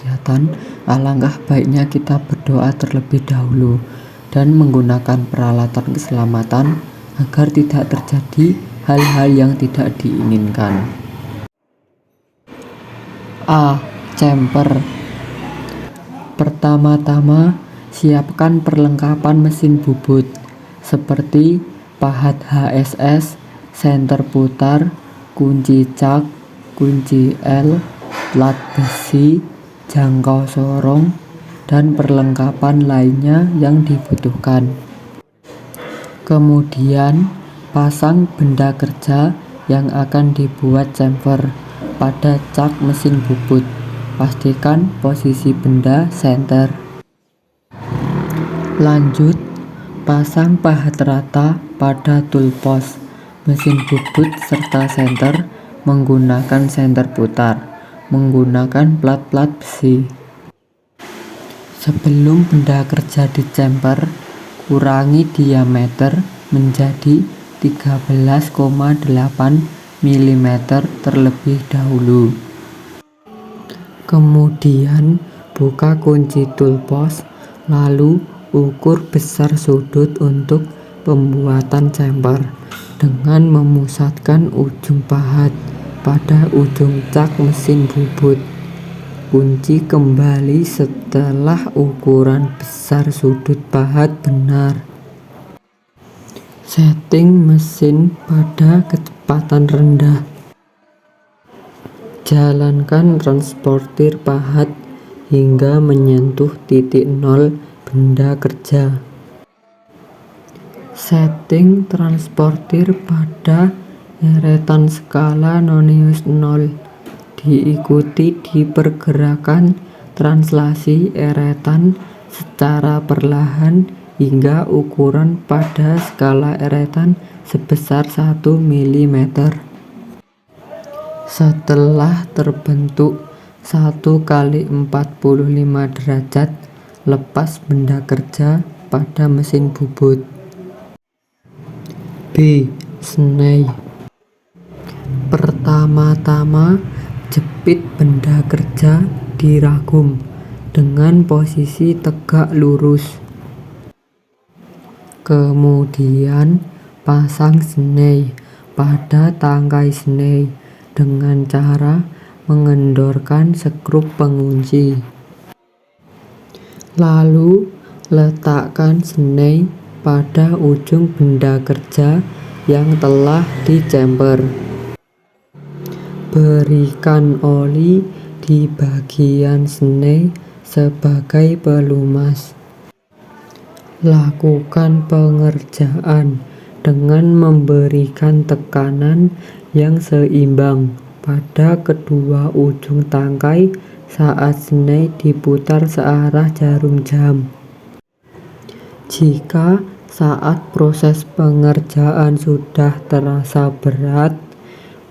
kegiatan, alangkah baiknya kita berdoa terlebih dahulu dan menggunakan peralatan keselamatan agar tidak terjadi hal-hal yang tidak diinginkan. A. Chamber. Pertama-tama, siapkan perlengkapan mesin bubut seperti pahat HSS, senter putar, kunci cak, kunci L, plat besi, jangkau sorong, dan perlengkapan lainnya yang dibutuhkan. Kemudian, pasang benda kerja yang akan dibuat chamfer pada cak mesin bubut. Pastikan posisi benda senter. Lanjut, pasang pahat rata pada toolpost mesin bubut serta senter menggunakan senter putar, menggunakan plat-plat besi. Sebelum benda kerja dicemper, kurangi diameter menjadi 13,8 mm terlebih dahulu. Kemudian buka kunci toolpost, lalu ukur besar sudut untuk pembuatan chamfer dengan memusatkan ujung pahat pada ujung cak mesin bubut. Kunci kembali setelah ukuran besar sudut pahat benar. Setting mesin pada kecepatan rendah. Jalankan transportir pahat hingga menyentuh titik nol benda kerja. Setting transportir pada eretan skala nonius 0. Diikuti di pergerakan translasi eretan secara perlahan hingga ukuran pada skala eretan sebesar 1 mm. Setelah terbentuk 1 kali 45 derajat, lepas benda kerja pada mesin bubut. B. Sney. Pertama-tama, jepit benda kerja di ragum dengan posisi tegak lurus. Kemudian, pasang sney pada tangkai sney dengan cara mengendorkan skrup pengunci. Lalu, letakkan sney pada ujung benda kerja yang telah dicemper. Berikan oli di bagian sney sebagai pelumas. Lakukan pengerjaan dengan memberikan tekanan yang seimbang pada kedua ujung tangkai saat sney diputar searah jarum jam. Jika saat proses pengerjaan sudah terasa berat,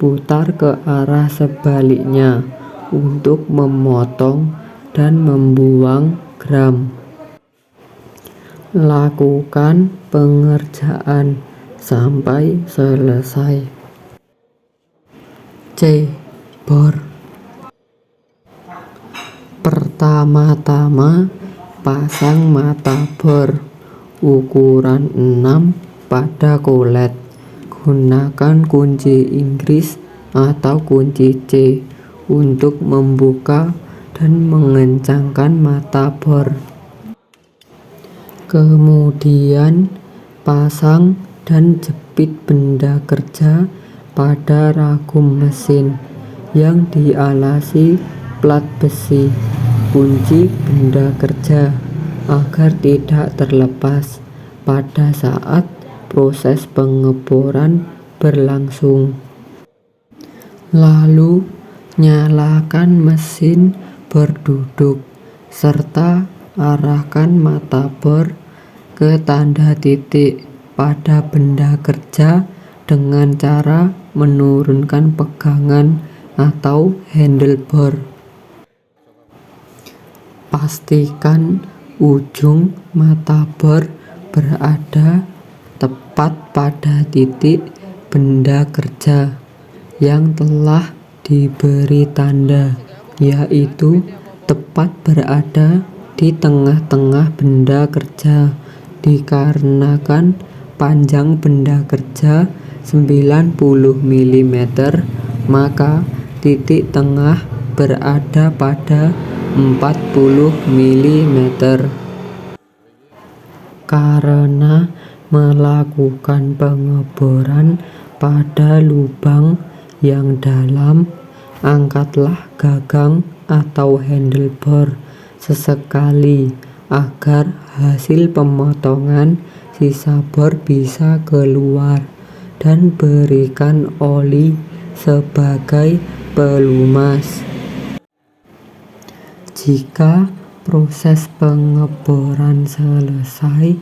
putar ke arah sebaliknya untuk memotong dan membuang gram. Lakukan pengerjaan sampai selesai. C. Bor. Pertama-tama, pasang mata bor ukuran 6 pada kolet. Gunakan kunci Inggris atau kunci C untuk membuka dan mengencangkan mata bor. Kemudian, pasang dan jepit benda kerja pada ragum mesin yang dialasi plat besi kunci benda kerja agar tidak terlepas pada saat proses pengeboran berlangsung. Lalu, nyalakan mesin berduduk serta arahkan mata bor ke tanda titik pada benda kerja dengan cara menurunkan pegangan atau handlebar. Pastikan ujung mata bor berada tepat pada titik benda kerja yang telah diberi tanda, yaitu tepat berada di tengah-tengah benda kerja. Dikarenakan panjang benda kerja 90 mm, maka titik tengah berada pada 40 mm. Karena melakukan pengeboran pada lubang yang dalam, angkatlah gagang atau handlebar sesekali agar hasil pemotongan sisa bor bisa keluar, dan berikan oli sebagai pelumas. Jika proses pengeboran selesai,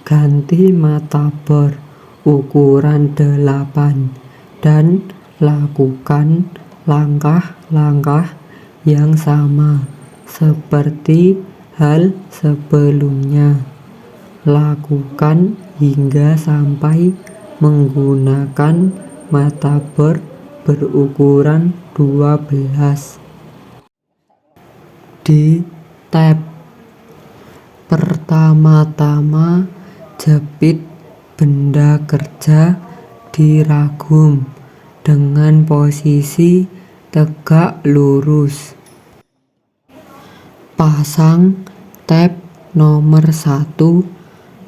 ganti mata bor ukuran 8 dan lakukan langkah-langkah yang sama seperti hal sebelumnya. Lakukan hingga sampai menggunakan mata bor berukuran 12. Di tab pertama-tama, jepit benda kerja di ragum dengan posisi tegak lurus. Pasang tab nomor 1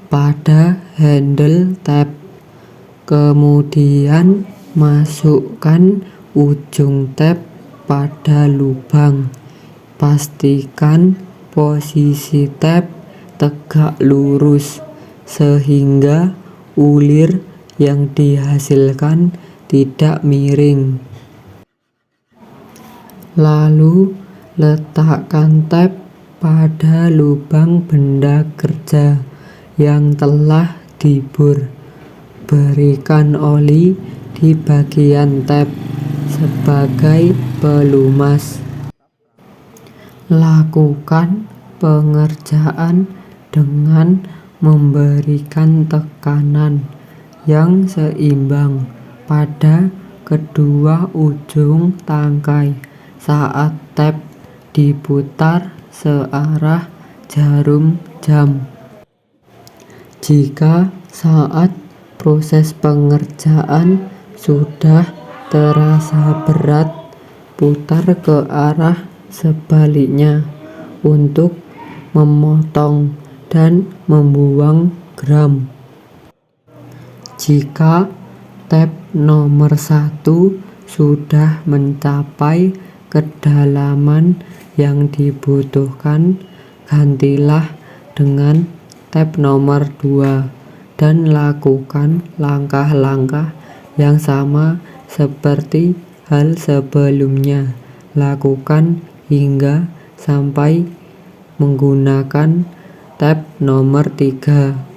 pada handle tab, kemudian masukkan ujung tab pada lubang. Pastikan posisi tab tegak lurus sehingga ulir yang dihasilkan tidak miring. Lalu letakkan tab pada lubang benda kerja yang telah dibor. Berikan oli di bagian tab sebagai pelumas. Lakukan pengerjaan dengan memberikan tekanan yang seimbang pada kedua ujung tangkai saat tab diputar searah jarum jam. Jika saat proses pengerjaan sudah terasa berat, putar ke arah sebaliknya untuk memotong dan membuang gram. Jika tab nomor 1 sudah mencapai kedalaman yang dibutuhkan, gantilah dengan tab nomor 2 dan lakukan langkah-langkah yang sama seperti hal sebelumnya. Lakukan hingga sampai menggunakan tab nomor 3.